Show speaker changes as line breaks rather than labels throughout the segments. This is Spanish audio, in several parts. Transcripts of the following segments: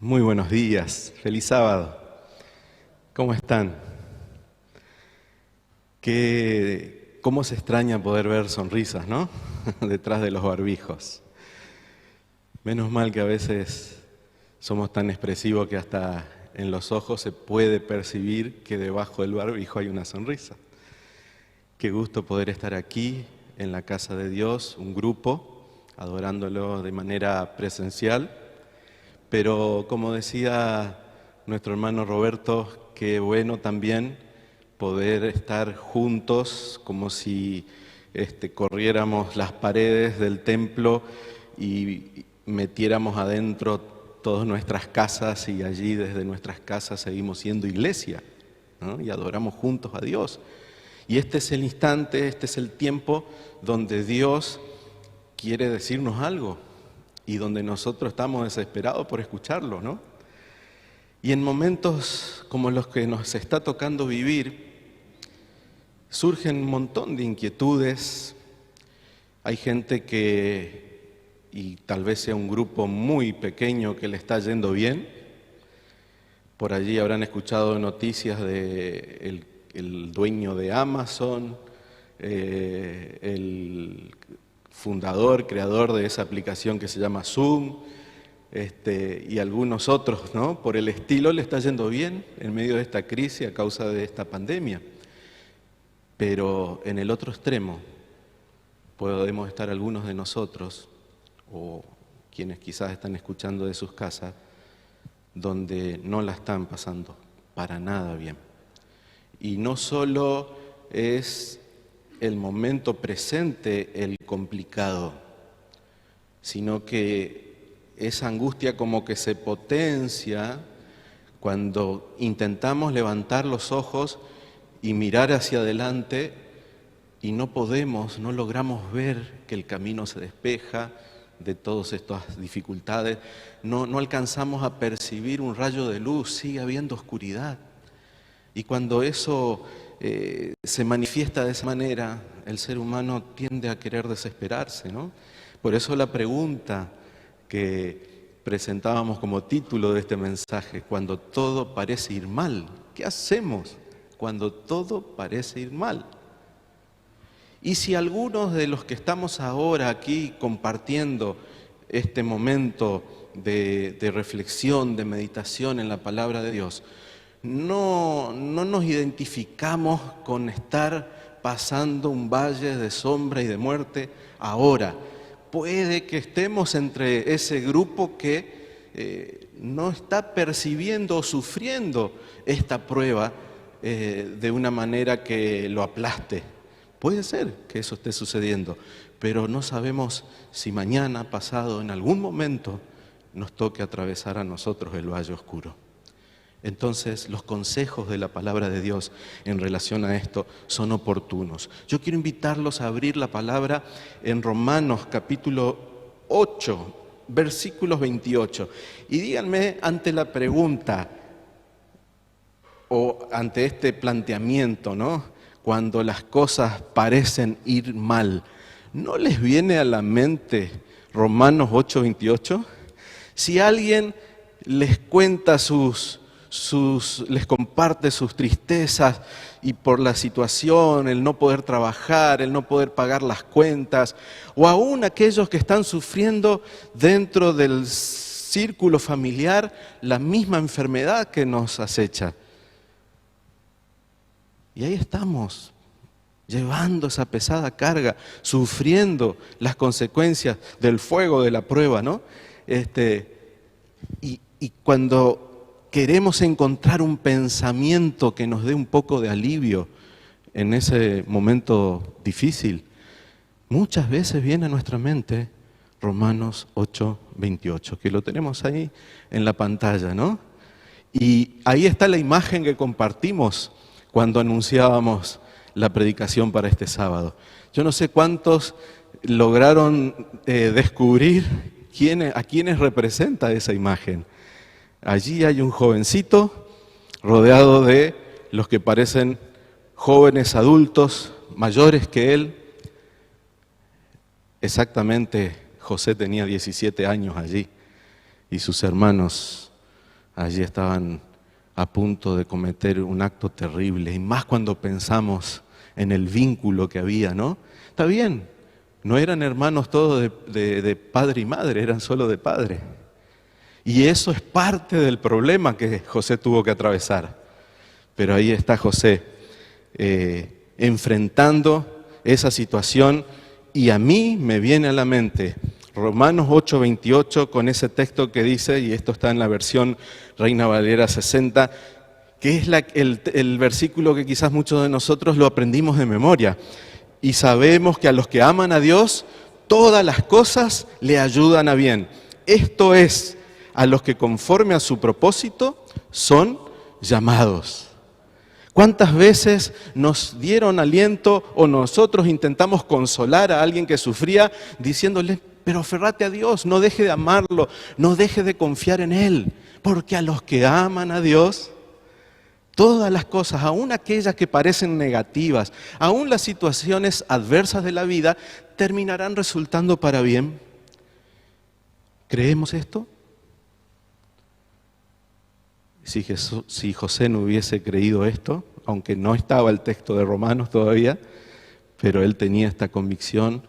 Muy buenos días, feliz sábado. ¿Cómo están? ¿Cómo se extraña poder ver sonrisas, ¿no? Detrás de los barbijos. Menos mal que a veces somos tan expresivos que hasta en los ojos se puede percibir que debajo del barbijo hay una sonrisa. Qué gusto poder estar aquí en la casa de Dios, un grupo, adorándolo de manera presencial. Pero como decía nuestro hermano Roberto, qué bueno también poder estar juntos como si corriéramos las paredes del templo y metiéramos adentro todas nuestras casas y allí desde nuestras casas seguimos siendo iglesia, ¿no? Y adoramos juntos a Dios. Y este es el instante, este es el tiempo donde Dios quiere decirnos algo y donde nosotros estamos desesperados por escucharlo, ¿no? Y en momentos como los que nos está tocando vivir, surgen un montón de inquietudes. Hay gente y tal vez sea un grupo muy pequeño que le está yendo bien. Por allí habrán escuchado noticias de el dueño de Amazon, el fundador, creador de esa aplicación que se llama Zoom, y algunos otros, ¿no? Por el estilo le está yendo bien en medio de esta crisis a causa de esta pandemia. Pero en el otro extremo podemos estar algunos de nosotros, o quienes quizás están escuchando de sus casas, donde no la están pasando para nada bien. Y no solo es el momento presente el complicado, sino que esa angustia como que se potencia cuando intentamos levantar los ojos y mirar hacia adelante y no logramos ver que el camino se despeja de todas estas dificultades, no alcanzamos a percibir un rayo de luz, sigue habiendo oscuridad. Y cuando eso se manifiesta de esa manera, el ser humano tiende a querer desesperarse, ¿no? Por eso la pregunta que presentábamos como título de este mensaje, cuando todo parece ir mal, ¿qué hacemos cuando todo parece ir mal? Y si algunos de los que estamos ahora aquí compartiendo este momento de reflexión, de meditación en la palabra de Dios, no nos identificamos con estar pasando un valle de sombra y de muerte ahora, puede que estemos entre ese grupo que no está percibiendo o sufriendo esta prueba de una manera que lo aplaste. Puede ser que eso esté sucediendo, pero no sabemos si mañana, pasado, en algún momento nos toque atravesar a nosotros el valle oscuro. Entonces, los consejos de la palabra de Dios en relación a esto son oportunos. Yo quiero invitarlos a abrir la palabra en Romanos capítulo 8, versículos 28. Y díganme ante la pregunta o ante este planteamiento, ¿no? Cuando las cosas parecen ir mal, ¿no les viene a la mente Romanos 8, 28? Si alguien les cuenta les comparte sus tristezas y por la situación, el no poder trabajar, el no poder pagar las cuentas, o aún aquellos que están sufriendo dentro del círculo familiar la misma enfermedad que nos acecha. Y ahí estamos, llevando esa pesada carga, sufriendo las consecuencias del fuego de la prueba, ¿no? Y cuando queremos encontrar un pensamiento que nos dé un poco de alivio en ese momento difícil, muchas veces viene a nuestra mente Romanos 8, 28, que lo tenemos ahí en la pantalla, ¿no? Y ahí está la imagen que compartimos cuando anunciábamos la predicación para este sábado. Yo no sé cuántos lograron descubrir a quiénes representa esa imagen. Allí hay un jovencito rodeado de los que parecen jóvenes adultos, mayores que él. Exactamente, José tenía 17 años allí y sus hermanos allí estaban a punto de cometer un acto terrible, y más cuando pensamos en el vínculo que había, ¿no? Está bien, no eran hermanos todos de padre y madre, eran solo de padre. Y eso es parte del problema que José tuvo que atravesar. Pero ahí está José, enfrentando esa situación, y a mí me viene a la mente Romanos 8:28 con ese texto que dice, y esto está en la versión Reina Valera 60, que es el versículo que quizás muchos de nosotros lo aprendimos de memoria. Y sabemos que a los que aman a Dios, todas las cosas le ayudan a bien. Esto es, a los que conforme a su propósito son llamados. ¿Cuántas veces nos dieron aliento o nosotros intentamos consolar a alguien que sufría diciéndole, pero aferrate a Dios, no deje de amarlo, no deje de confiar en Él, porque a los que aman a Dios, todas las cosas, aun aquellas que parecen negativas, aun las situaciones adversas de la vida, terminarán resultando para bien? ¿Creemos esto? Si José no hubiese creído esto, aunque no estaba el texto de Romanos todavía, pero él tenía esta convicción,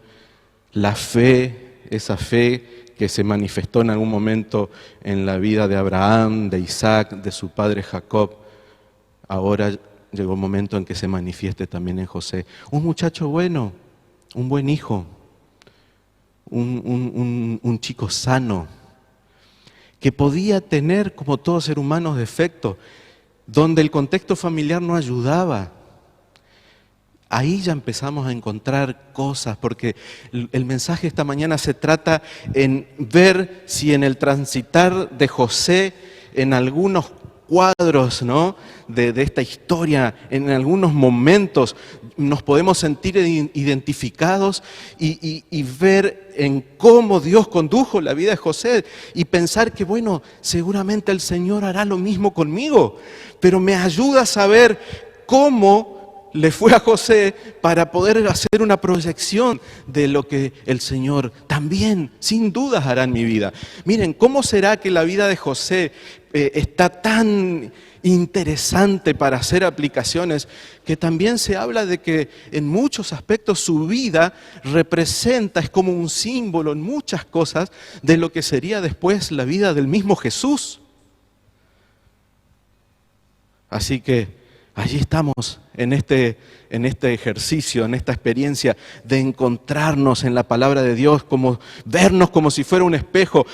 la fe, esa fe que se manifestó en algún momento en la vida de Abraham, de Isaac, de su padre Jacob, ahora llegó un momento en que se manifieste también en José. Un muchacho bueno, un buen hijo, un chico sano, que podía tener, como todo ser humano, defectos, donde el contexto familiar no ayudaba. Ahí ya empezamos a encontrar cosas, porque el mensaje esta mañana se trata en ver si en el transitar de José, en algunos cuadros, ¿no?, de esta historia, en algunos momentos nos podemos sentir identificados y ver en cómo Dios condujo la vida de José y pensar que, bueno, seguramente el Señor hará lo mismo conmigo, pero me ayuda a saber cómo le fue a José para poder hacer una proyección de lo que el Señor también, sin dudas, hará en mi vida. Miren, ¿cómo será que la vida de José está tan interesante para hacer aplicaciones, que también se habla de que en muchos aspectos su vida representa, es como un símbolo en muchas cosas de lo que sería después la vida del mismo Jesús? Así que allí estamos en este ejercicio, en esta experiencia de encontrarnos en la palabra de Dios, como vernos como si fuera un espejo,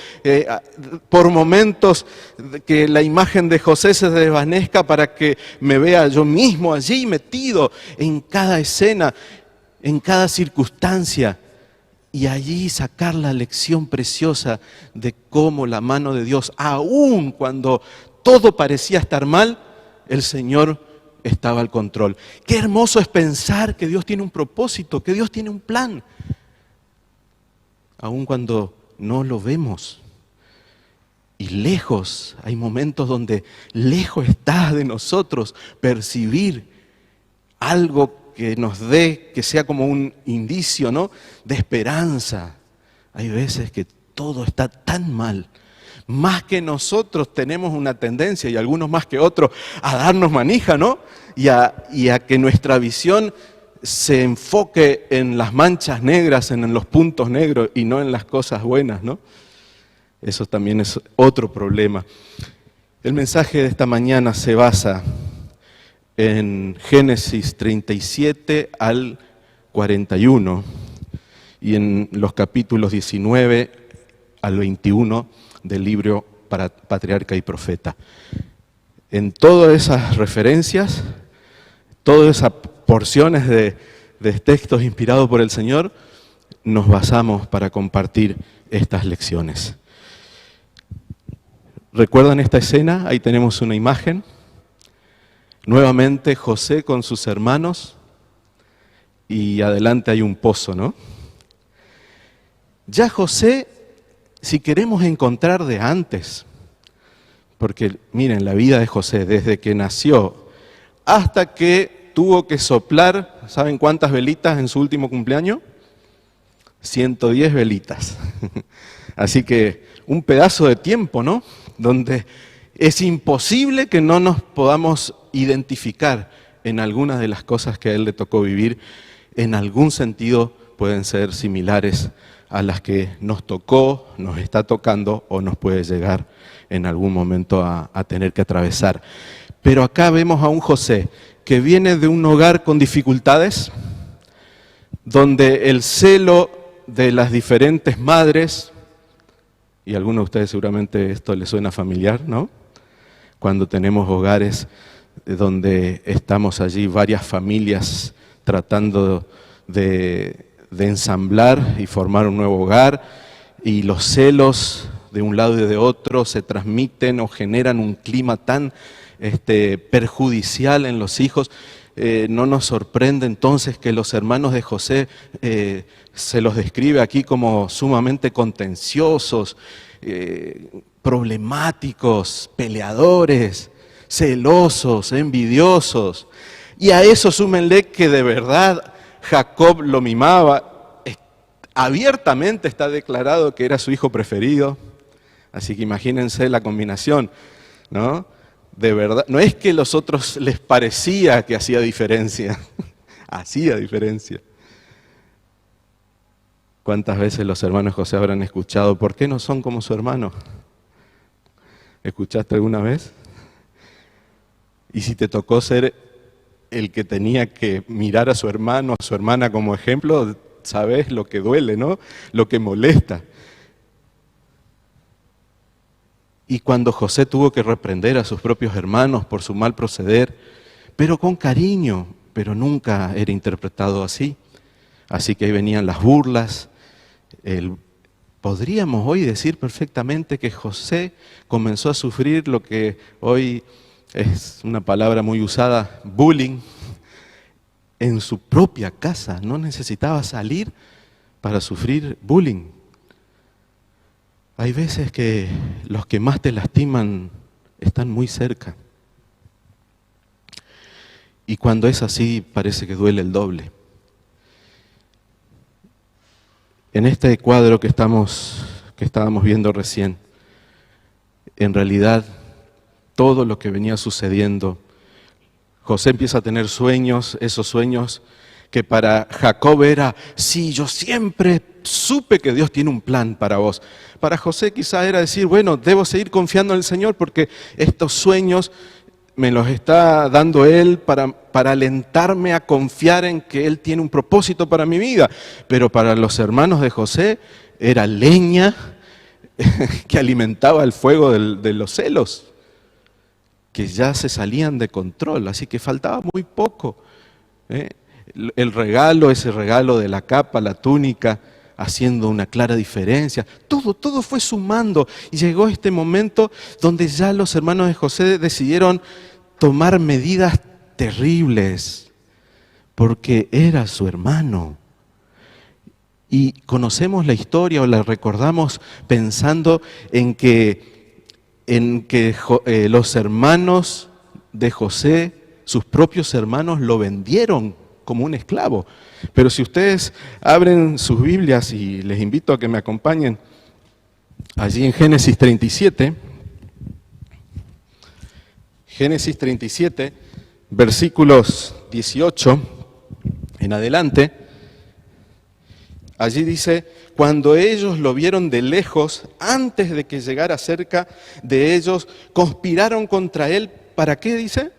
por momentos que la imagen de José se desvanezca para que me vea yo mismo allí metido en cada escena, en cada circunstancia, y allí sacar la lección preciosa de cómo la mano de Dios, aun cuando todo parecía estar mal, el Señor estaba al control. Qué hermoso es pensar que Dios tiene un propósito, que Dios tiene un plan, aun cuando no lo vemos. Y lejos, hay momentos donde lejos está de nosotros percibir algo que nos dé, que sea como un indicio, ¿no?, de esperanza. Hay veces que todo está tan mal, más que nosotros tenemos una tendencia, y algunos más que otros, a darnos manija, ¿no? Y a que nuestra visión se enfoque en las manchas negras, en los puntos negros, y no en las cosas buenas, ¿no? Eso también es otro problema. El mensaje de esta mañana se basa en Génesis 37 al 41 y en los capítulos 19 al 21 del libro para Patriarca y Profeta. En todas esas referencias, todas esas porciones de textos inspirados por el Señor, nos basamos para compartir estas lecciones. ¿Recuerdan esta escena? Ahí tenemos una imagen. Nuevamente José con sus hermanos y adelante hay un pozo, ¿no? Ya José, si queremos encontrar de antes, porque miren la vida de José, desde que nació hasta que tuvo que soplar, ¿saben cuántas velitas en su último cumpleaños? 110 velitas. Así que un pedazo de tiempo, ¿no?, donde Es imposible que no nos podamos identificar en algunas de las cosas que a él le tocó vivir. En algún sentido pueden ser similares a las que nos tocó, nos está tocando o nos puede llegar en algún momento a tener que atravesar. Pero acá vemos a un José que viene de un hogar con dificultades, donde el celo de las diferentes madres, y a algunos de ustedes seguramente esto les suena familiar, ¿no? Cuando tenemos hogares donde estamos allí varias familias tratando de ensamblar y formar un nuevo hogar, y los celos de un lado y de otro se transmiten o generan un clima tan perjudicial en los hijos. No nos sorprende entonces que los hermanos de José se los describe aquí como sumamente contenciosos, problemáticos, peleadores, celosos, envidiosos. Y a eso súmenle que de verdad Jacob lo mimaba. Abiertamente está declarado que era su hijo preferido. Así que imagínense la combinación, ¿no? De verdad, no es que a los otros les parecía que hacía diferencia, hacía diferencia. ¿Cuántas veces los hermanos José habrán escuchado, ¿por qué no son como su hermano? ¿Escuchaste alguna vez? Y si te tocó ser el que tenía que mirar a su hermano, a su hermana como ejemplo, sabes lo que duele, ¿no? Lo que molesta. Y cuando José tuvo que reprender a sus propios hermanos por su mal proceder, pero con cariño, pero nunca era interpretado así. Así que ahí venían las burlas. Podríamos hoy decir perfectamente que José comenzó a sufrir lo que hoy es una palabra muy usada, bullying, en su propia casa. No necesitaba salir para sufrir bullying. Hay veces que los que más te lastiman están muy cerca. Y cuando es así, parece que duele el doble. En este cuadro que estábamos viendo recién, en realidad, todo lo que venía sucediendo, José empieza a tener sueños, esos sueños que para Jacob era, sí, yo siempre supe que Dios tiene un plan para vos. Para José quizá era decir, bueno, debo seguir confiando en el Señor porque estos sueños me los está dando Él para alentarme a confiar en que Él tiene un propósito para mi vida. Pero para los hermanos de José era leña que alimentaba el fuego de los celos, que ya se salían de control, así que faltaba muy poco. El regalo, ese regalo de la capa, la túnica, haciendo una clara diferencia. Todo fue sumando y llegó este momento donde ya los hermanos de José decidieron tomar medidas terribles, porque era su hermano. Y conocemos la historia o la recordamos pensando en que los hermanos de José, sus propios hermanos, lo vendieron como un esclavo. Pero si ustedes abren sus Biblias, y les invito a que me acompañen, allí en Génesis 37, versículos 18 en adelante, allí dice, cuando ellos lo vieron de lejos, antes de que llegara cerca de ellos, conspiraron contra él, ¿para qué dice?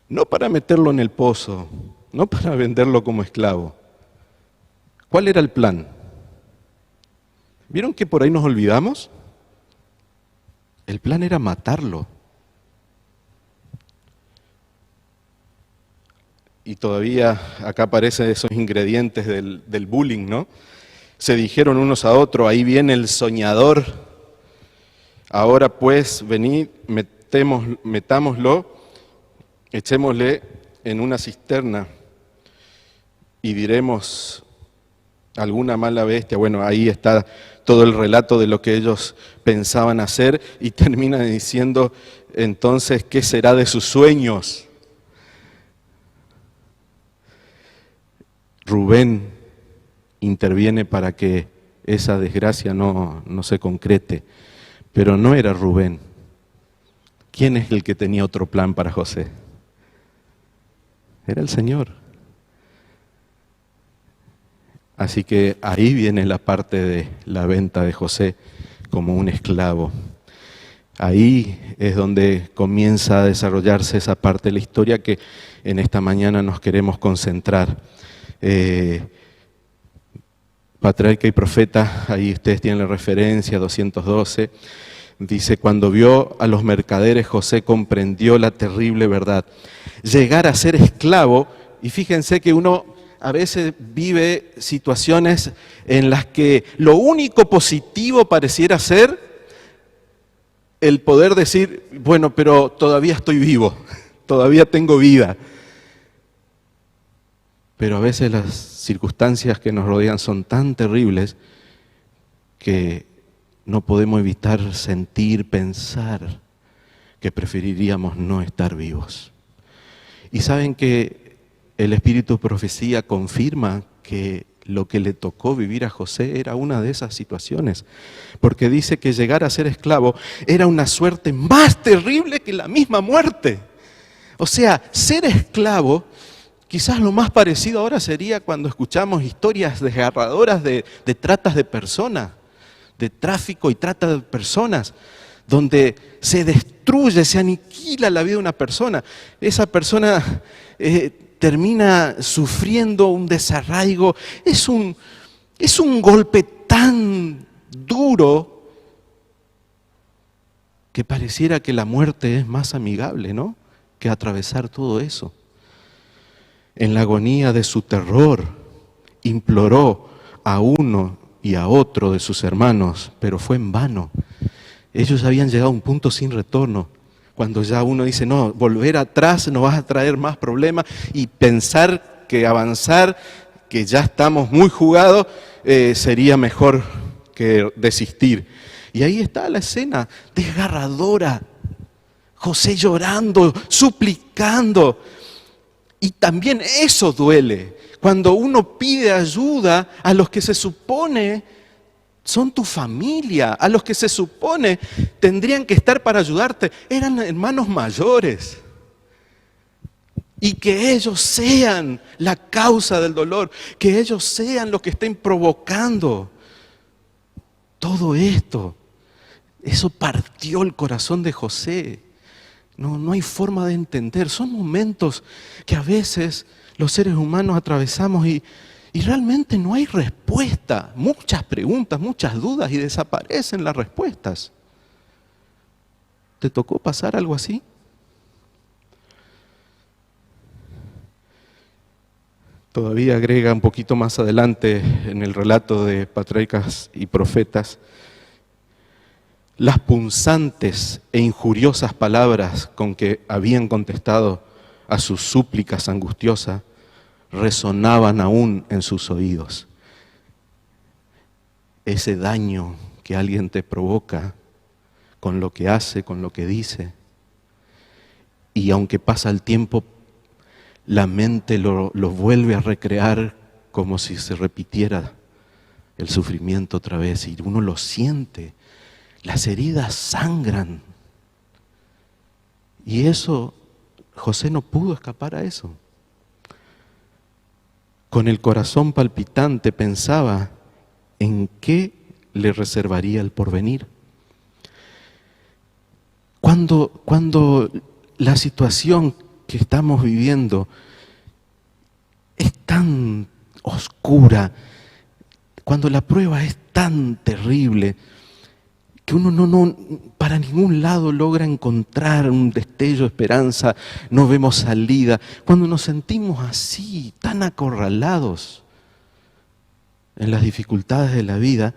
No para meterlo en el pozo, no para venderlo como esclavo. ¿Cuál era el plan? ¿Vieron que por ahí nos olvidamos? El plan era matarlo. Y todavía acá aparecen esos ingredientes del bullying, ¿no? Se dijeron unos a otros, ahí viene el soñador. Ahora pues, venid, metámoslo, echémosle en una cisterna y diremos alguna mala bestia. Bueno, ahí está todo el relato de lo que ellos pensaban hacer y termina diciendo, entonces, ¿qué será de sus sueños? Rubén interviene para que esa desgracia no se concrete, pero no era Rubén, ¿Quién es el que tenía otro plan para José? Era el Señor. Así que ahí viene la parte de la venta de José como un esclavo. Ahí es donde comienza a desarrollarse esa parte de la historia que en esta mañana nos queremos concentrar. Patriarca y Profeta, ahí ustedes tienen la referencia, 212, dice, cuando vio a los mercaderes, José comprendió la terrible verdad. Llegar a ser esclavo, y fíjense que uno a veces vive situaciones en las que lo único positivo pareciera ser el poder decir, bueno, pero todavía estoy vivo, todavía tengo vida. Pero a veces las circunstancias que nos rodean son tan terribles que no podemos evitar sentir, pensar que preferiríamos no estar vivos. Y saben que el Espíritu de Profecía confirma que lo que le tocó vivir a José era una de esas situaciones, porque dice que llegar a ser esclavo era una suerte más terrible que la misma muerte. O sea, ser esclavo, quizás lo más parecido ahora sería cuando escuchamos historias desgarradoras de tratas de personas, de tráfico y trata de personas, donde se destruye, se aniquila la vida de una persona. Esa persona termina sufriendo un desarraigo. Es un golpe tan duro que pareciera que la muerte es más amigable, ¿no?, que atravesar todo eso. En la agonía de su terror, imploró a uno y a otro de sus hermanos, pero fue en vano. Ellos habían llegado a un punto sin retorno. Cuando ya uno dice, no, volver atrás nos va a traer más problemas, y pensar que avanzar, que ya estamos muy jugados, sería mejor que desistir. Y ahí está la escena desgarradora. José llorando, suplicando. Y también eso duele. Cuando uno pide ayuda a los que se supone son tu familia, a los que se supone tendrían que estar para ayudarte, eran hermanos mayores. Y que ellos sean la causa del dolor, que ellos sean los que estén provocando todo esto. Eso partió el corazón de José. No hay forma de entender. Son momentos que a veces los seres humanos atravesamos y realmente no hay respuesta. Muchas preguntas, muchas dudas, y desaparecen las respuestas. ¿Te tocó pasar algo así? Todavía agrega un poquito más adelante en el relato de Patriarcas y Profetas, las punzantes e injuriosas palabras con que habían contestado a sus súplicas angustiosas resonaban aún en sus oídos. Ese daño que alguien te provoca con lo que hace, con lo que dice, y aunque pasa el tiempo, la mente lo vuelve a recrear como si se repitiera el sufrimiento otra vez, y uno lo siente. Las heridas sangran. Y eso, José no pudo escapar a eso. Con el corazón palpitante pensaba en qué le reservaría el porvenir. Cuando la situación que estamos viviendo es tan oscura, cuando la prueba es tan terrible, que uno no para ningún lado logra encontrar un destello de esperanza, no vemos salida, cuando nos sentimos así, tan acorralados en las dificultades de la vida,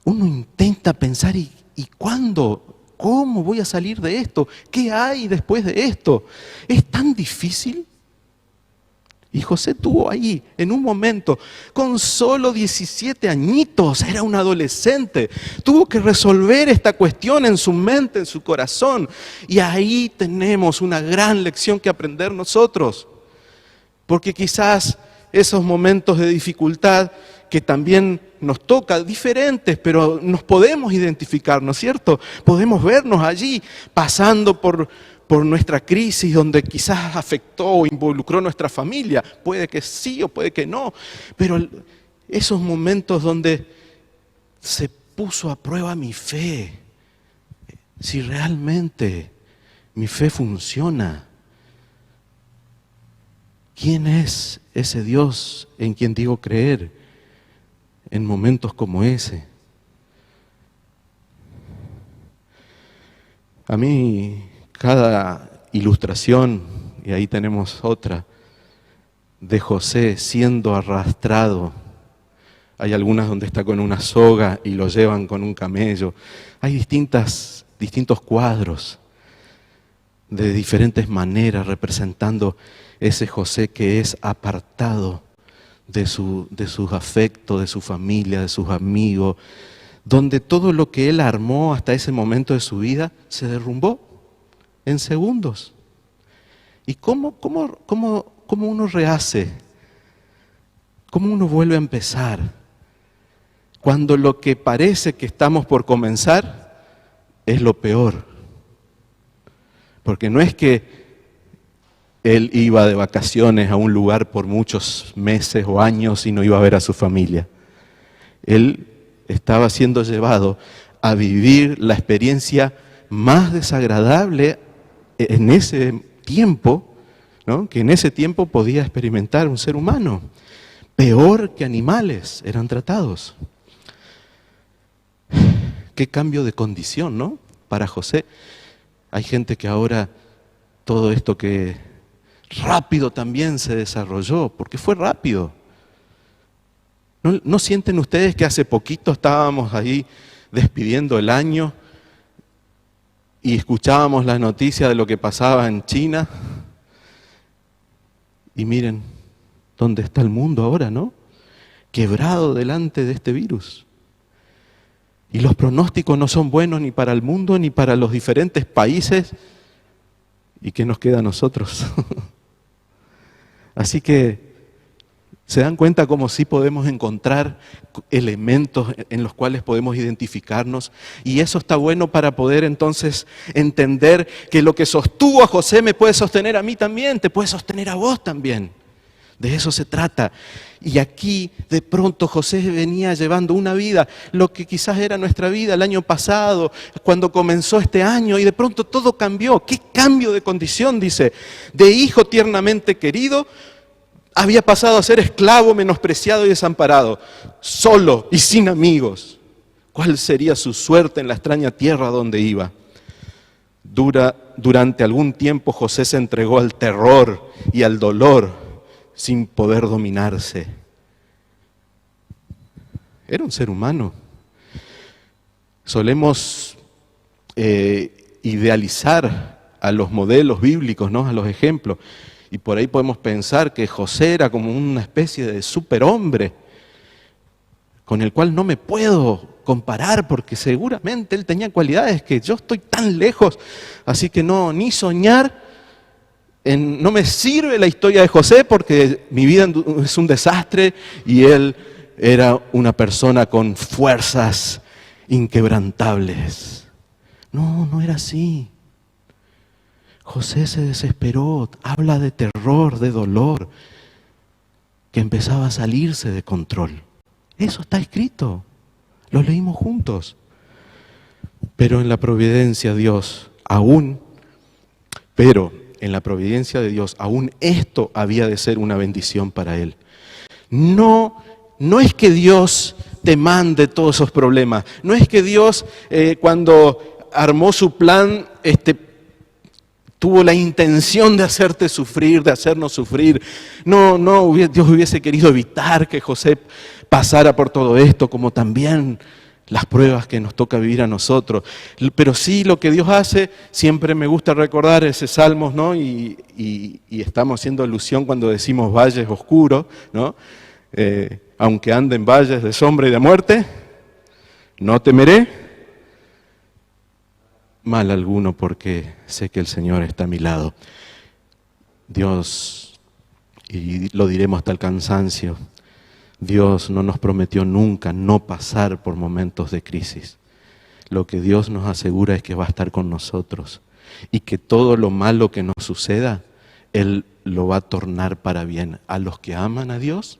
uno intenta pensar, ¿y cuándo? ¿Cómo voy a salir de esto? ¿Qué hay después de esto? ¿Es tan difícil? Y José tuvo ahí, en un momento, con solo 17 añitos, era un adolescente, tuvo que resolver esta cuestión en su mente, en su corazón. Y ahí tenemos una gran lección que aprender nosotros. Porque quizás esos momentos de dificultad que también nos toca, diferentes, pero nos podemos identificar, ¿no es cierto? Podemos vernos allí pasando por nuestra crisis donde quizás afectó o involucró nuestra familia. Puede que sí o puede que no, pero esos momentos donde se puso a prueba mi fe, si realmente mi fe funciona. ¿Quién es ese Dios en quien digo creer en momentos como ese? A mí cada ilustración, y ahí tenemos otra, de José siendo arrastrado. Hay algunas donde está con una soga y lo llevan con un camello. Hay distintos cuadros de diferentes maneras representando ese José que es apartado de sus afectos, de su familia, de sus amigos, donde todo lo que él armó hasta ese momento de su vida se derrumbó en segundos. ¿Y cómo uno rehace? ¿Cómo uno vuelve a empezar? Cuando lo que parece que estamos por comenzar es lo peor. Porque no es que él iba de vacaciones a un lugar por muchos meses o años y no iba a ver a su familia. Él estaba siendo llevado a vivir la experiencia más desagradable en ese tiempo, ¿no? Que en ese tiempo podía experimentar un ser humano. Peor que animales eran tratados. Qué cambio de condición, ¿no? Para José. Hay gente que ahora todo esto que rápido también se desarrolló, porque fue rápido. ¿No sienten ustedes que hace poquito estábamos ahí despidiendo el año y escuchábamos las noticias de lo que pasaba en China? Y miren dónde está el mundo ahora, ¿no? Quebrado delante de este virus. Y los pronósticos no son buenos ni para el mundo ni para los diferentes países. ¿Y qué nos queda a nosotros? Así que se dan cuenta cómo sí podemos encontrar elementos en los cuales podemos identificarnos. Y eso está bueno para poder entonces entender que lo que sostuvo a José me puede sostener a mí también, te puede sostener a vos también. De eso se trata. Y aquí de pronto José venía llevando una vida, lo que quizás era nuestra vida el año pasado, cuando comenzó este año, y de pronto todo cambió. ¿Qué cambio de condición? Dice, de hijo tiernamente querido, había pasado a ser esclavo, menospreciado y desamparado, solo y sin amigos. ¿Cuál sería su suerte en la extraña tierra donde iba? Durante algún tiempo José se entregó al terror y al dolor, sin poder dominarse. Era un ser humano. Solemos idealizar a los modelos bíblicos, ¿no? A los ejemplos. Y por ahí podemos pensar que José era como una especie de superhombre con el cual no me puedo comparar porque seguramente él tenía cualidades que yo estoy tan lejos. Así que no, ni soñar. No me sirve la historia de José porque mi vida es un desastre y él era una persona con fuerzas inquebrantables. No, no era así. José se desesperó, habla de terror, de dolor, que empezaba a salirse de control. Eso está escrito, lo leímos juntos. Pero en la providencia de Dios, aún esto había de ser una bendición para él. No es que Dios te mande todos esos problemas. No es que Dios, cuando armó su plan, tuvo la intención de hacerte sufrir, de hacernos sufrir. No, Dios hubiese querido evitar que José pasara por todo esto, como también las pruebas que nos toca vivir a nosotros. Pero sí, lo que Dios hace, siempre me gusta recordar ese Salmos, ¿no? Y estamos haciendo alusión cuando decimos valles oscuros, ¿no? Aunque ande en valles de sombra y de muerte, no temeré mal alguno porque sé que el Señor está a mi lado. Dios, y lo diremos hasta el cansancio, Dios no nos prometió nunca no pasar por momentos de crisis. Lo que Dios nos asegura es que va a estar con nosotros y que todo lo malo que nos suceda, Él lo va a tornar para bien. A los que aman a Dios,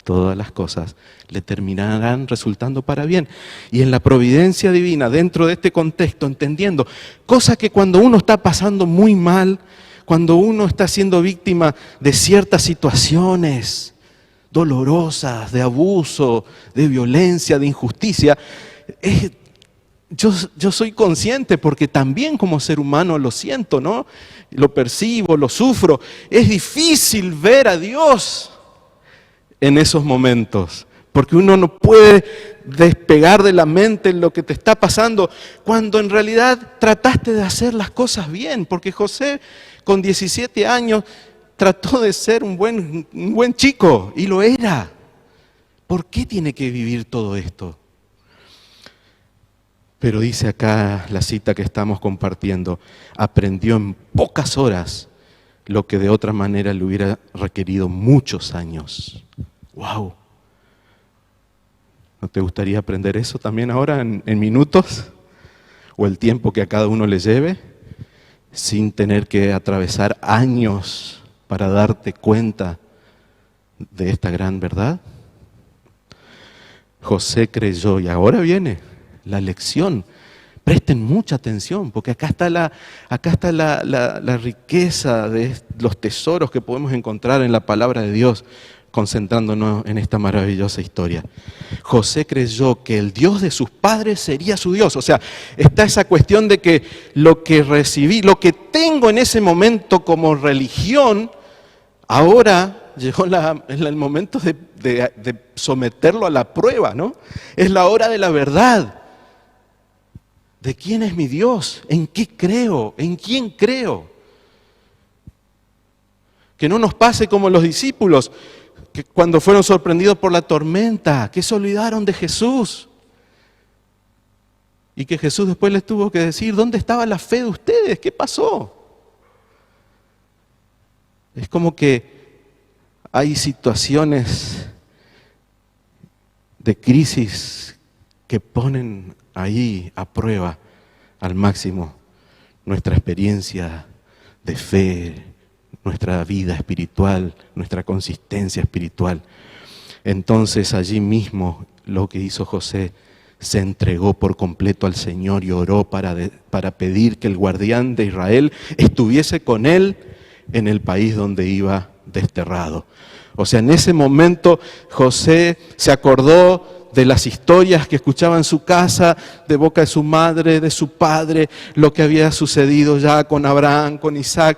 todas las cosas le terminarán resultando para bien. Y en la providencia divina, dentro de este contexto, entendiendo, cosa que cuando uno está pasando muy mal, cuando uno está siendo víctima de ciertas situaciones dolorosas, de abuso, de violencia, de injusticia, yo soy consciente porque también como ser humano lo siento, ¿no? Lo percibo, lo sufro. Es difícil ver a Dios en esos momentos, porque uno no puede despegar de la mente lo que te está pasando, cuando en realidad trataste de hacer las cosas bien, porque José con 17 años trató de ser un buen chico, y lo era. ¿Por qué tiene que vivir todo esto? Pero dice acá la cita que estamos compartiendo, aprendió en pocas horas lo que de otra manera le hubiera requerido muchos años. ¡Wow! ¿No te gustaría aprender eso también ahora en minutos? ¿O el tiempo que a cada uno le lleve? Sin tener que atravesar años para darte cuenta de esta gran verdad. José creyó, y ahora viene la lección. Presten mucha atención, porque acá está la riqueza de los tesoros que podemos encontrar en la palabra de Dios, concentrándonos en esta maravillosa historia. José creyó que el Dios de sus padres sería su Dios. O sea, está esa cuestión de que lo que recibí, lo que tengo en ese momento como religión, ahora llegó el momento de someterlo a la prueba, ¿no? Es la hora de la verdad. ¿De quién es mi Dios? ¿En qué creo? ¿En quién creo? Que no nos pase como los discípulos, que cuando fueron sorprendidos por la tormenta, que se olvidaron de Jesús. Y que Jesús después les tuvo que decir, ¿dónde estaba la fe de ustedes? ¿Qué pasó? Es como que hay situaciones de crisis que ponen ahí a prueba al máximo nuestra experiencia de fe, nuestra vida espiritual, nuestra consistencia espiritual. Entonces allí mismo lo que hizo José, se entregó por completo al Señor y oró para pedir que el guardián de Israel estuviese con él en el país donde iba desterrado. O sea, en ese momento José se acordó de las historias que escuchaba en su casa, de boca de su madre, de su padre, lo que había sucedido ya con Abraham, con Isaac,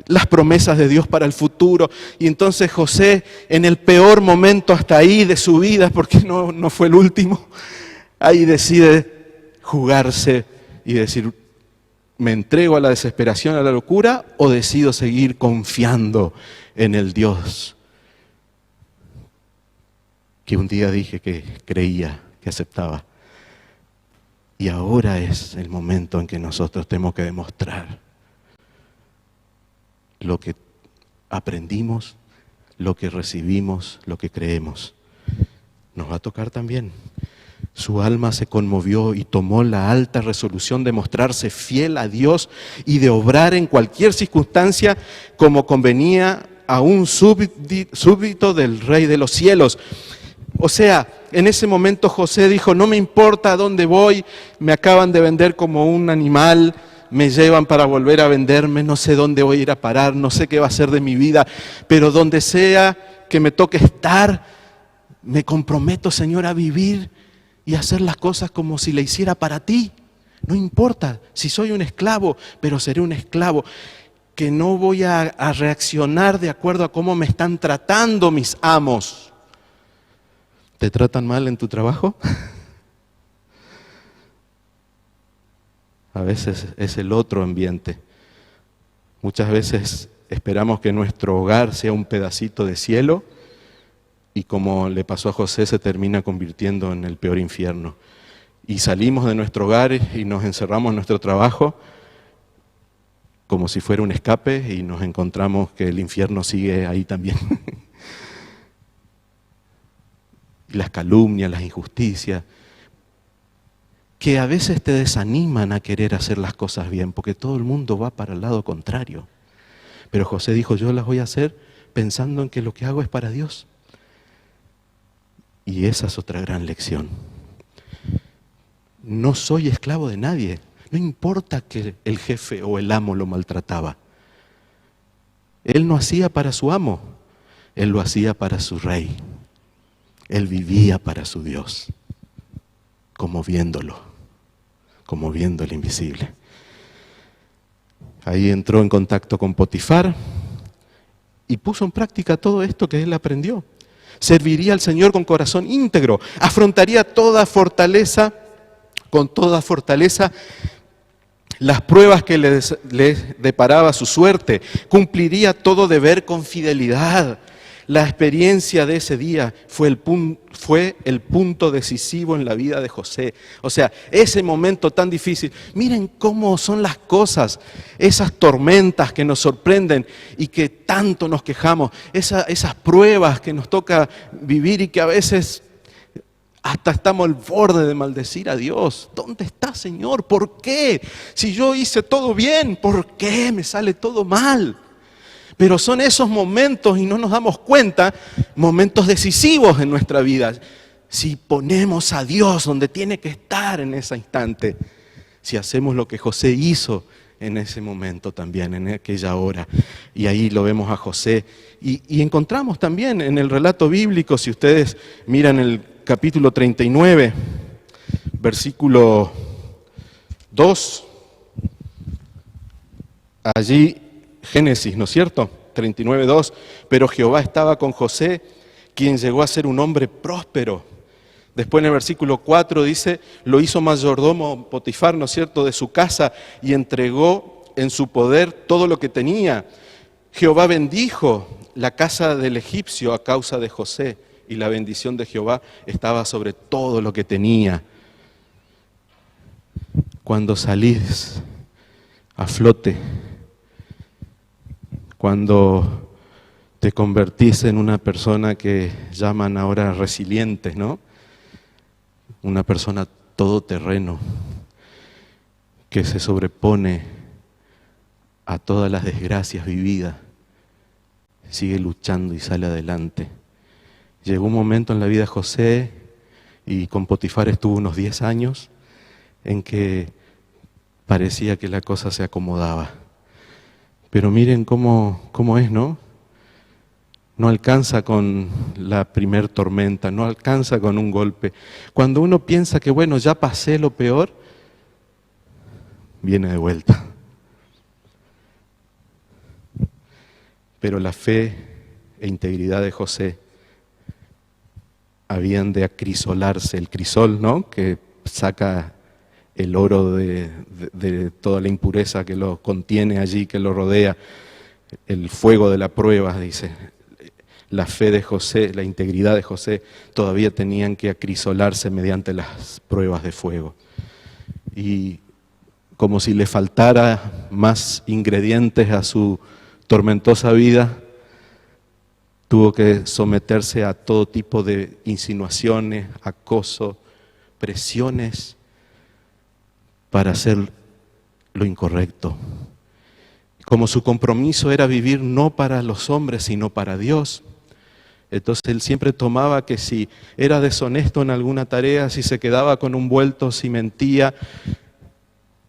las promesas de Dios para el futuro. Y entonces José, en el peor momento hasta ahí de su vida, porque no fue el último, ahí decide jugarse y decir, ¿me entrego a la desesperación, a la locura, o decido seguir confiando en el Dios que un día dije que creía, que aceptaba? Y ahora es el momento en que nosotros tenemos que demostrar lo que aprendimos, lo que recibimos, lo que creemos. Nos va a tocar también. Su alma se conmovió y tomó la alta resolución de mostrarse fiel a Dios y de obrar en cualquier circunstancia como convenía a un súbdito del Rey de los cielos. O sea, en ese momento José dijo, no me importa a dónde voy, me acaban de vender como un animal, me llevan para volver a venderme, no sé dónde voy a ir a parar, no sé qué va a ser de mi vida, pero donde sea que me toque estar, me comprometo, Señor, a vivir y hacer las cosas como si le hiciera para ti. No importa si soy un esclavo, pero seré un esclavo que no voy a reaccionar de acuerdo a cómo me están tratando mis amos. ¿Te tratan mal en tu trabajo? A veces es el otro ambiente. Muchas veces esperamos que nuestro hogar sea un pedacito de cielo y como le pasó a José, se termina convirtiendo en el peor infierno. Y salimos de nuestro hogar y nos encerramos en nuestro trabajo como si fuera un escape y nos encontramos que el infierno sigue ahí también. las calumnias, las injusticias, que a veces te desaniman a querer hacer las cosas bien, porque todo el mundo va para el lado contrario. Pero José dijo, yo las voy a hacer pensando en que lo que hago es para Dios. Y esa es otra gran lección. No soy esclavo de nadie. No importa que el jefe o el amo lo maltrataba. Él no hacía para su amo, él lo hacía para su rey. Él vivía para su Dios, como viendo el invisible. Ahí entró en contacto con Potifar y puso en práctica todo esto que él aprendió. Serviría al Señor con corazón íntegro, afrontaría con toda fortaleza las pruebas que le deparaba su suerte, cumpliría todo deber con fidelidad. La experiencia de ese día fue el punto decisivo en la vida de José. O sea, ese momento tan difícil. Miren cómo son las cosas, esas tormentas que nos sorprenden y que tanto nos quejamos, esas pruebas que nos toca vivir y que a veces hasta estamos al borde de maldecir a Dios. ¿Dónde está, Señor? ¿Por qué? Si yo hice todo bien, ¿por qué me sale todo mal? Pero son esos momentos, y no nos damos cuenta, momentos decisivos en nuestra vida. Si ponemos a Dios donde tiene que estar en ese instante, si hacemos lo que José hizo en ese momento también, en aquella hora. Y ahí lo vemos a José. Y encontramos también en el relato bíblico, si ustedes miran el capítulo 39, versículo 2, allí Génesis, ¿no es cierto? 39:2, pero Jehová estaba con José, quien llegó a ser un hombre próspero. Después en el versículo 4 dice, lo hizo mayordomo Potifar, ¿no es cierto?, de su casa y entregó en su poder todo lo que tenía. Jehová bendijo la casa del egipcio a causa de José y la bendición de Jehová estaba sobre todo lo que tenía. Cuando salís a flote, cuando te convertís en una persona que llaman ahora resiliente, ¿no? Una persona todoterreno que se sobrepone a todas las desgracias vividas, sigue luchando y sale adelante. Llegó un momento en la vida de José, y con Potifar estuvo unos 10 años, en que parecía que la cosa se acomodaba. Pero miren cómo es, ¿no? No alcanza con la primer tormenta, no alcanza con un golpe. Cuando uno piensa que, bueno, ya pasé lo peor, viene de vuelta. Pero la fe e integridad de José habían de acrisolarse. El crisol, ¿no?, que saca el oro de toda la impureza que lo contiene allí, que lo rodea, el fuego de la prueba, dice. La fe de José, la integridad de José, todavía tenían que acrisolarse mediante las pruebas de fuego. Y como si le faltara más ingredientes a su tormentosa vida, tuvo que someterse a todo tipo de insinuaciones, acoso, presiones para hacer lo incorrecto. Como su compromiso era vivir no para los hombres, sino para Dios, entonces él siempre tomaba que si era deshonesto en alguna tarea, si se quedaba con un vuelto, si mentía,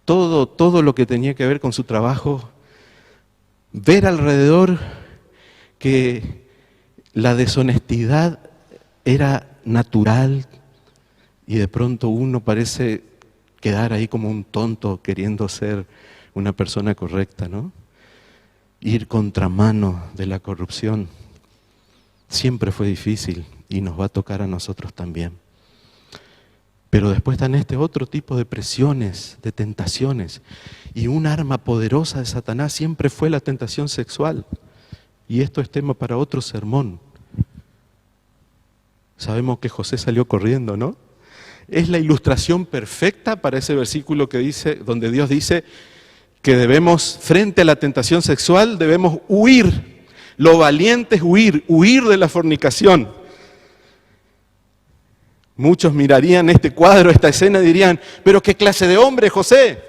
todo lo que tenía que ver con su trabajo, ver alrededor que la deshonestidad era natural y de pronto uno parece quedar ahí como un tonto queriendo ser una persona correcta, ¿no? Ir contramano de la corrupción siempre fue difícil y nos va a tocar a nosotros también. Pero después están este otro tipo de presiones, de tentaciones. Y un arma poderosa de Satanás siempre fue la tentación sexual. Y esto es tema para otro sermón. Sabemos que José salió corriendo, ¿no? Es la ilustración perfecta para ese versículo que dice, donde Dios dice que debemos, frente a la tentación sexual, debemos huir. Lo valiente es huir de la fornicación. Muchos mirarían este cuadro, esta escena y dirían, ¿pero qué clase de hombre, José?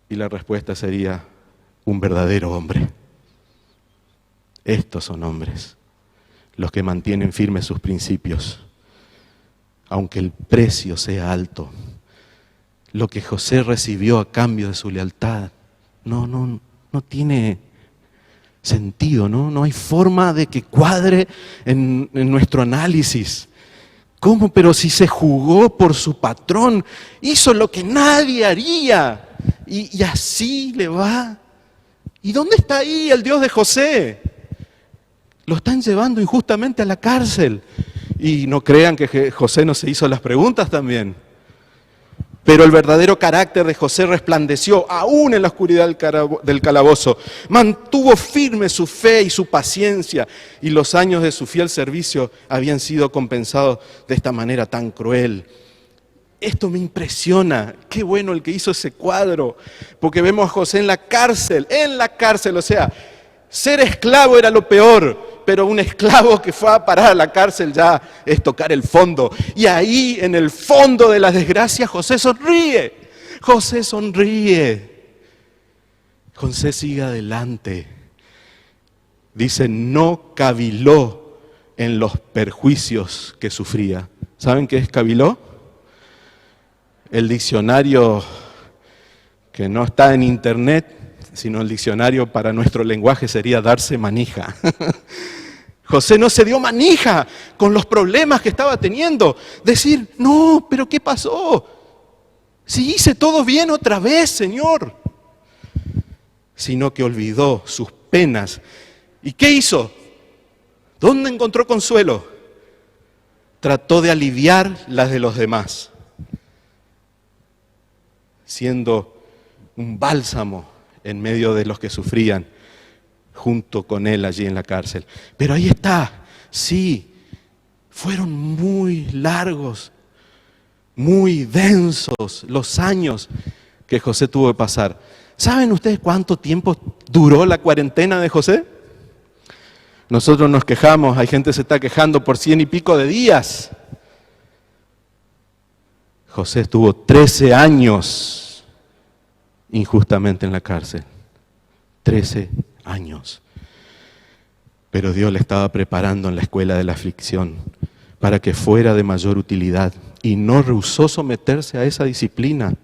Y la respuesta sería, un verdadero hombre. Estos son hombres, los que mantienen firmes sus principios, aunque el precio sea alto. Lo que José recibió a cambio de su lealtad no tiene sentido, no hay forma de que cuadre en nuestro análisis. ¿Cómo? Pero si se jugó por su patrón, hizo lo que nadie haría, y así le va. ¿Y dónde está ahí el Dios de José? Lo están llevando injustamente a la cárcel. Y no crean que José no se hizo las preguntas también. Pero el verdadero carácter de José resplandeció aún en la oscuridad del calabozo. Mantuvo firme su fe y su paciencia, y los años de su fiel servicio habían sido compensados de esta manera tan cruel. Esto me impresiona. Qué bueno el que hizo ese cuadro, porque vemos a José en la cárcel, o sea, ser esclavo era lo peor. Pero un esclavo que fue a parar a la cárcel ya es tocar el fondo. Y ahí, en el fondo de la desgracia, José sonríe. José sonríe. José sigue adelante. Dice, no caviló en los perjuicios que sufría. ¿Saben qué es caviló? El diccionario que no está en internet, sino el diccionario para nuestro lenguaje sería darse manija. José no se dio manija con los problemas que estaba teniendo. Decir, no, pero ¿qué pasó? Si hice todo bien otra vez, Señor. Sino que olvidó sus penas. ¿Y qué hizo? ¿Dónde encontró consuelo? Trató de aliviar las de los demás, siendo un bálsamo en medio de los que sufrían junto con él allí en la cárcel. Pero ahí está, sí, fueron muy largos, muy densos los años que José tuvo que pasar. ¿Saben ustedes cuánto tiempo duró la cuarentena de José? Nosotros nos quejamos, hay gente que se está quejando por 100 y pico de días. José estuvo 13 años injustamente en la cárcel. 13 años. Pero Dios le estaba preparando en la escuela de la aflicción para que fuera de mayor utilidad, y no rehusó someterse a esa disciplina.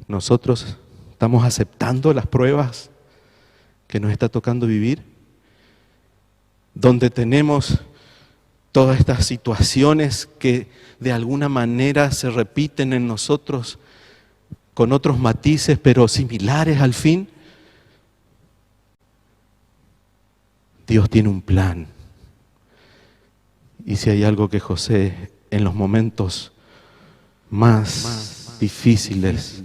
Nosotros estamos aceptando las pruebas que nos está tocando vivir, donde tenemos todas estas situaciones que de alguna manera se repiten en nosotros con otros matices, pero similares al fin. Dios tiene un plan. Y si hay algo que José, en los momentos más difíciles,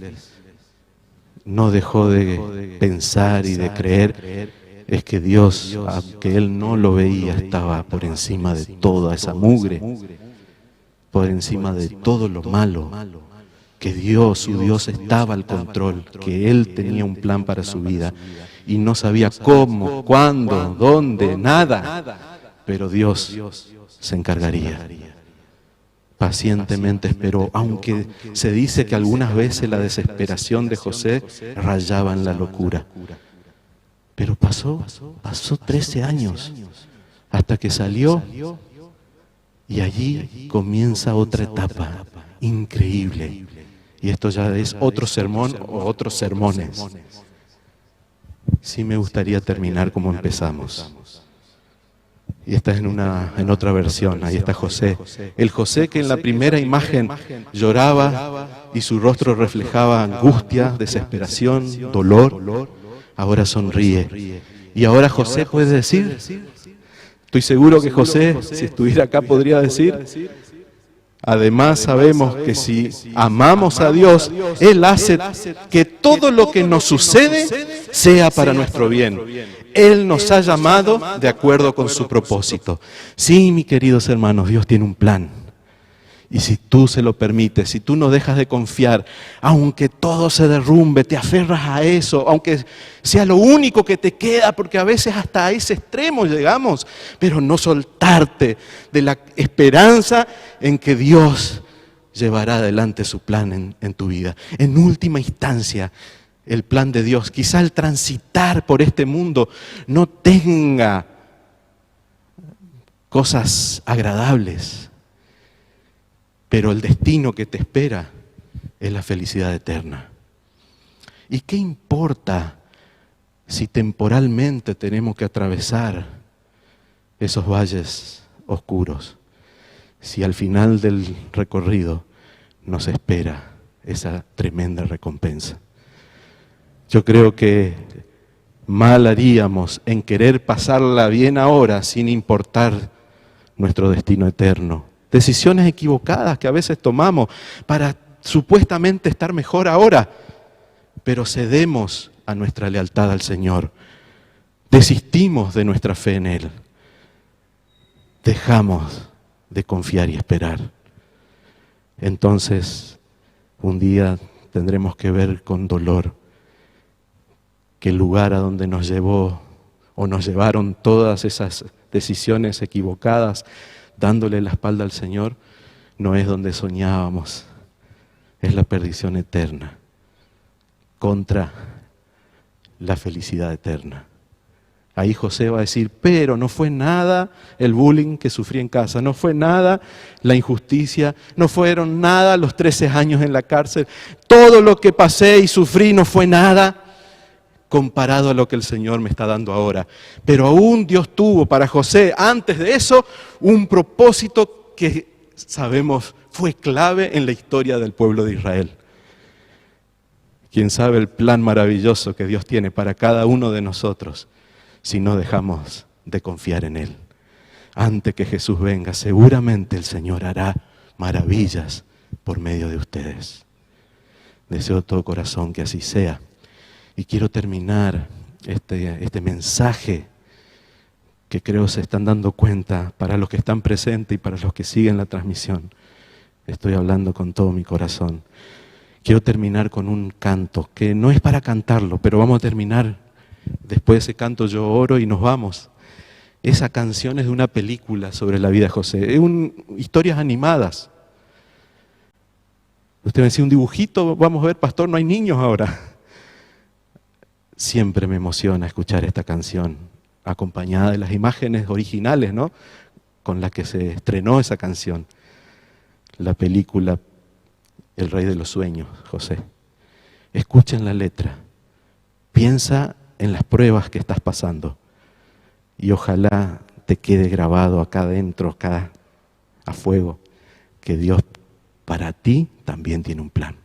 no dejó de pensar y de creer, es que Dios, aunque él no lo veía, estaba por encima de toda esa mugre, por encima de todo lo malo, que Dios, su Dios, estaba al control, que él tenía un plan para su vida. Y no sabía cómo, cuándo, dónde, nada. Pero Dios se encargaría. Pacientemente esperó, aunque se dice que algunas veces la desesperación de José rayaba en la locura. Pero pasó 13 años, hasta que salió, y allí comienza otra etapa increíble. Y esto ya es otro sermón o otros sermones. Sí me gustaría terminar como empezamos. Y esta es en otra versión. Ahí está José. El José que en la primera imagen lloraba y su rostro reflejaba angustia, desesperación, dolor. Ahora sonríe. Y ahora José puede decir, estoy seguro que José, si estuviera acá, podría decir, además sabemos que si amamos a Dios, Él hace que todo lo que nos sucede sea para nuestro bien. Él nos ha llamado de acuerdo con su propósito. Sí, mis queridos hermanos, Dios tiene un plan. Y si tú se lo permites, si tú no dejas de confiar, aunque todo se derrumbe, te aferras a eso, aunque sea lo único que te queda, porque a veces hasta a ese extremo llegamos, pero no soltarte de la esperanza en que Dios llevará adelante su plan en tu vida. En última instancia, el plan de Dios, quizá el transitar por este mundo no tenga cosas agradables, pero el destino que te espera es la felicidad eterna. ¿Y qué importa si temporalmente tenemos que atravesar esos valles oscuros? Si al final del recorrido nos espera esa tremenda recompensa. Yo creo que mal haríamos en querer pasarla bien ahora sin importar nuestro destino eterno. Decisiones equivocadas que a veces tomamos para supuestamente estar mejor ahora, pero cedemos a nuestra lealtad al Señor. Desistimos de nuestra fe en Él. Dejamos de confiar y esperar. Entonces, un día tendremos que ver con dolor que el lugar a donde nos llevó o nos llevaron todas esas decisiones equivocadas, dándole la espalda al Señor, no es donde soñábamos, es la perdición eterna contra la felicidad eterna. Ahí José va a decir, pero no fue nada el bullying que sufrí en casa, no fue nada la injusticia, no fueron nada los 13 años en la cárcel, todo lo que pasé y sufrí no fue nada comparado a lo que el Señor me está dando ahora. Pero aún Dios tuvo para José, antes de eso, un propósito que sabemos fue clave en la historia del pueblo de Israel. Quién sabe el plan maravilloso que Dios tiene para cada uno de nosotros si no dejamos de confiar en Él. Antes que Jesús venga, seguramente el Señor hará maravillas por medio de ustedes. Deseo de todo corazón que así sea. Y quiero terminar este mensaje que creo se están dando cuenta para los que están presentes y para los que siguen la transmisión. Estoy hablando con todo mi corazón. Quiero terminar con un canto que no es para cantarlo, pero vamos a terminar. Después de ese canto yo oro y nos vamos. Esa canción es de una película sobre la vida de José. Es historias animadas. Usted me decía un dibujito, vamos a ver, pastor, no hay niños ahora. Siempre me emociona escuchar esta canción, acompañada de las imágenes originales, ¿no?, con las que se estrenó esa canción. La película El Rey de los Sueños, José. Escuchen la letra. Piensa en las pruebas que estás pasando y ojalá te quede grabado acá adentro, acá a fuego, que Dios para ti también tiene un plan.